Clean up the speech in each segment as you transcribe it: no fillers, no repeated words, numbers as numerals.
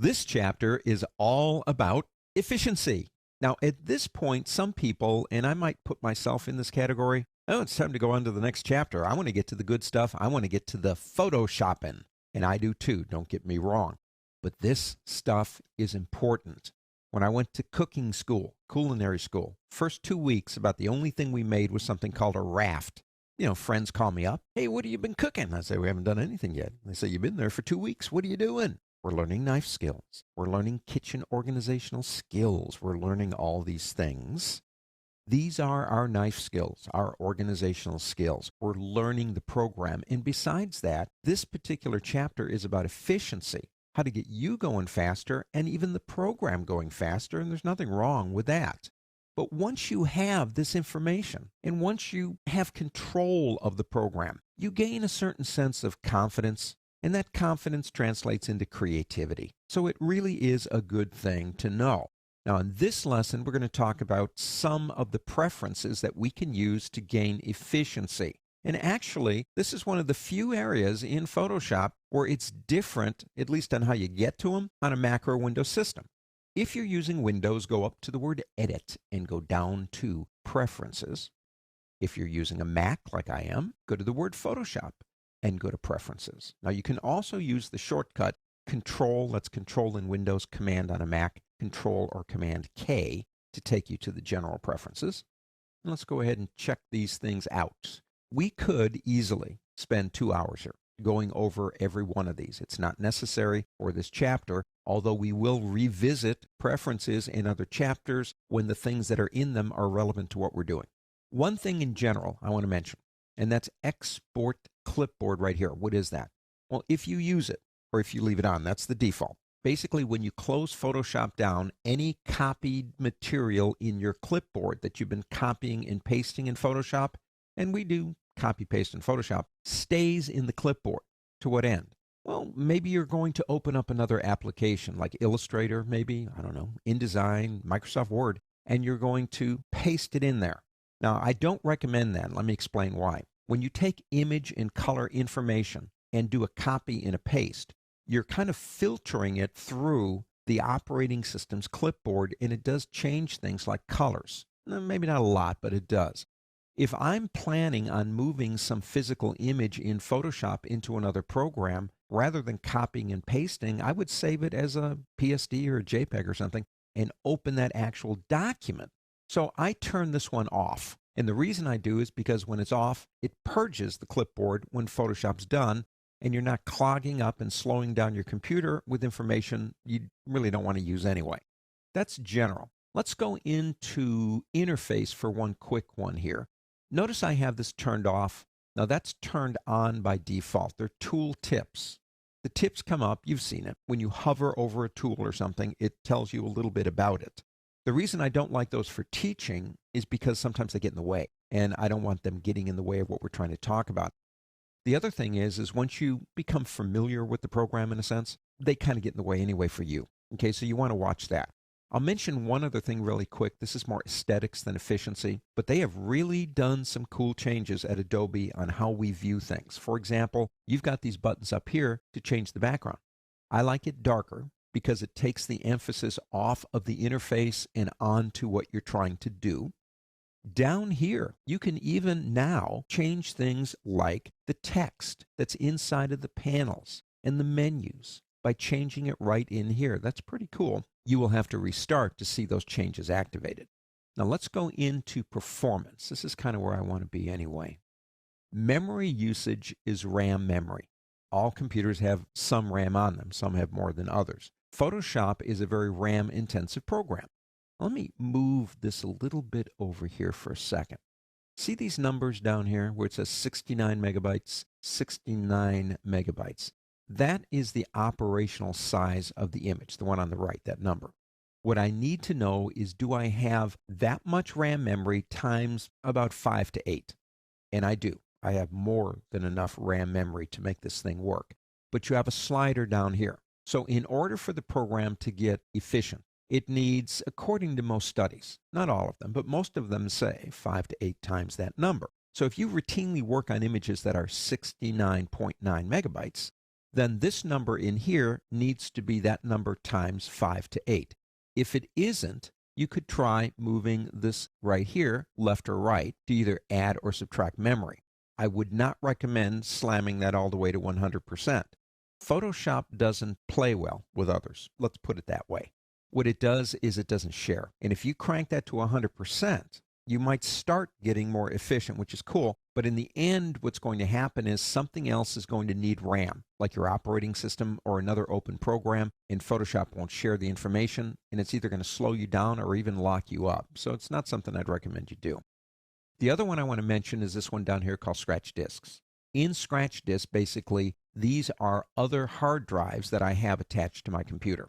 This chapter is all about efficiency. Now, at this point, some people, and I might put myself in this category, oh, it's time to go on to the next chapter. I want to get to the good stuff. I want to get to the photoshopping. And I do too, don't get me wrong. But this stuff is important. When I went to cooking school, culinary school, first 2 weeks, about the only thing we made was something called a raft. You know, friends call me up. Hey, what have you been cooking? I say, we haven't done anything yet. They say, you've been there for 2 weeks. What are you doing? We're learning knife skills. We're learning kitchen organizational skills. We're learning all these things. These are our knife skills, our organizational skills. We're learning the program. And besides that, this particular chapter is about efficiency, how to get you going faster and even the program going faster. And there's nothing wrong with that. But once you have this information and once you have control of the program, you gain a certain sense of confidence. And that confidence translates into creativity. So it really is a good thing to know. Now, in this lesson, we're going to talk about some of the preferences that we can use to gain efficiency. And actually, this is one of the few areas in Photoshop where it's different, at least on how you get to them, on a macro window system. If you're using Windows, go up to the word Edit and go down to Preferences. If you're using a Mac like I am, go to the word Photoshop and go to Preferences. Now, you can also use the shortcut Control, that's Control in Windows, Command on a Mac, Control or Command K to take you to the general preferences. And let's go ahead and check these things out. We could easily spend 2 hours here going over every one of these. It's not necessary for this chapter, although we will revisit preferences in other chapters when the things that are in them are relevant to what we're doing. One thing in general I want to mention, and that's Export Clipboard right here. What is that? Well, if you use it, or if you leave it on, that's the default. Basically, when you close Photoshop down, any copied material in your clipboard that you've been copying and pasting in Photoshop, and we do copy paste in Photoshop, stays in the clipboard. To what end? Well, maybe you're going to open up another application like Illustrator, maybe, I don't know, InDesign, Microsoft Word, and you're going to paste it in there. Now, I don't recommend that. Let me explain why. When you take image and color information and do a copy and a paste, you're kind of filtering it through the operating system's clipboard, and it does change things like colors. Maybe not a lot, but it does. If I'm planning on moving some physical image in Photoshop into another program, rather than copying and pasting, I would save it as a PSD or a JPEG or something and open that actual document. So I turn this one off. And the reason I do is because when it's off, it purges the clipboard when Photoshop's done, and you're not clogging up and slowing down your computer with information you really don't want to use anyway. That's general. Let's go into interface for one quick one here. Notice I have this turned off. Now that's turned on by default. They're tool tips. The tips come up, you've seen it. When you hover over a tool or something, it tells you a little bit about it. The reason I don't like those for teaching is because sometimes they get in the way, and I don't want them getting in the way of what we're trying to talk about. The other thing is once you become familiar with the program in a sense, they kind of get in the way anyway for you. Okay, so you want to watch that. I'll mention one other thing really quick. This is more aesthetics than efficiency, but they have really done some cool changes at Adobe on how we view things. For example, you've got these buttons up here to change the background. I like it darker because it takes the emphasis off of the interface and onto what you're trying to do. Down here, you can even now change things like the text that's inside of the panels and the menus by changing it right in here. That's pretty cool. You will have to restart to see those changes activated. Now let's go into performance. This is kind of where I want to be anyway. Memory usage is RAM memory. All computers have some RAM on them. Some have more than others. Photoshop is a very RAM-intensive program. Let me move this a little bit over here for a second. See these numbers down here where it says 69 megabytes, 69 megabytes. That is the operational size of the image, the one on the right, that number. What I need to know is, do I have that much RAM memory times about 5 to 8? And I do. I have more than enough RAM memory to make this thing work. But you have a slider down here. So in order for the program to get efficient, it needs, according to most studies, not all of them, but most of them say 5 to 8 times that number. So if you routinely work on images that are 69.9 megabytes, then this number in here needs to be that number times 5 to 8. If it isn't, you could try moving this right here, left or right, to either add or subtract memory. I would not recommend slamming that all the way to 100%. Photoshop doesn't play well with others. Let's put it that way. What it does is it doesn't share. And if you crank that to 100%, you might start getting more efficient, which is cool. But in the end, what's going to happen is something else is going to need RAM, like your operating system or another open program, and Photoshop won't share the information, and it's either going to slow you down or even lock you up. So it's not something I'd recommend you do. The other one I want to mention is this one down here called Scratch Disks. In Scratch Disk, basically, these are other hard drives that I have attached to my computer.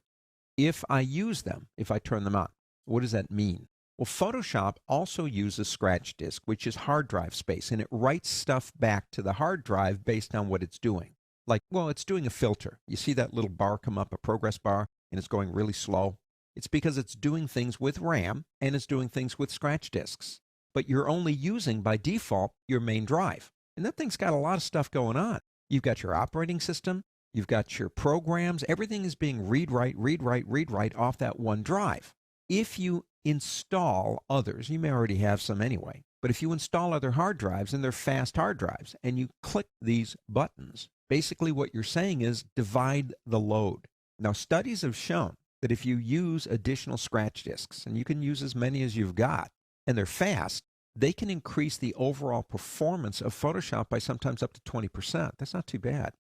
If I use them, if I turn them on, what does that mean? Well, Photoshop also uses Scratch Disk, which is hard drive space, and it writes stuff back to the hard drive based on what it's doing. Like, well, it's doing a filter. You see that little bar come up, a progress bar, and it's going really slow? It's because it's doing things with RAM and it's doing things with Scratch Disks. But you're only using, by default, your main drive. And that thing's got a lot of stuff going on. You've got your operating system, you've got your programs, everything is being read-write, read-write, read-write off that one drive. If you install others, you may already have some anyway, but if you install other hard drives, and they're fast hard drives, and you click these buttons, basically what you're saying is divide the load. Now, studies have shown that if you use additional Scratch Disks, and you can use as many as you've got, and they're fast, they can increase the overall performance of Photoshop by sometimes up to 20%. That's not too bad.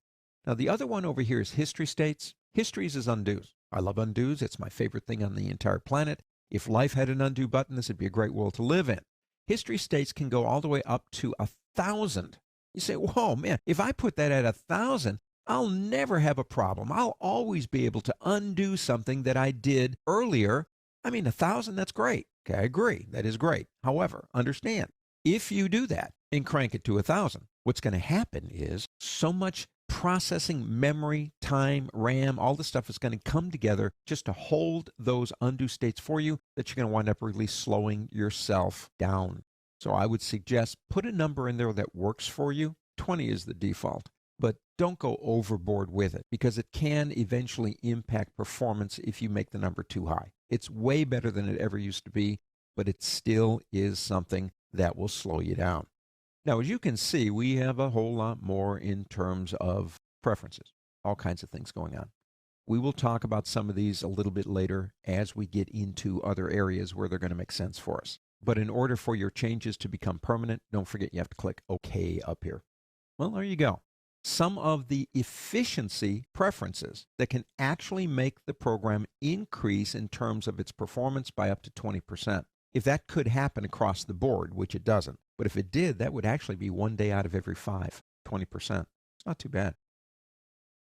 Now, the other one over here is history states. Histories is undos. I love undos. It's my favorite thing on the entire planet. If life had an undo button, this would be a great world to live in. History states can go all the way up to 1,000. You say, whoa, man, if I put that at 1,000, I'll never have a problem. I'll always be able to undo something that I did earlier. I mean, 1,000, that's great. Okay, I agree. That is great. However, understand, if you do that and crank it to 1,000, what's going to happen is so much processing memory, time, RAM, all the stuff is going to come together just to hold those undo states for you that you're going to wind up really slowing yourself down. So I would suggest put a number in there that works for you. 20 is the default. But don't go overboard with it because it can eventually impact performance if you make the number too high. It's way better than it ever used to be, but it still is something that will slow you down. Now, as you can see, we have a whole lot more in terms of preferences, all kinds of things going on. We will talk about some of these a little bit later as we get into other areas where they're going to make sense for us. But in order for your changes to become permanent, don't forget you have to click OK up here. Well, there you go. Some of the efficiency preferences that can actually make the program increase in terms of its performance by up to 20%. If that could happen across the board, which it doesn't, but if it did, that would actually be 1 day out of every 5, 20%. It's not too bad.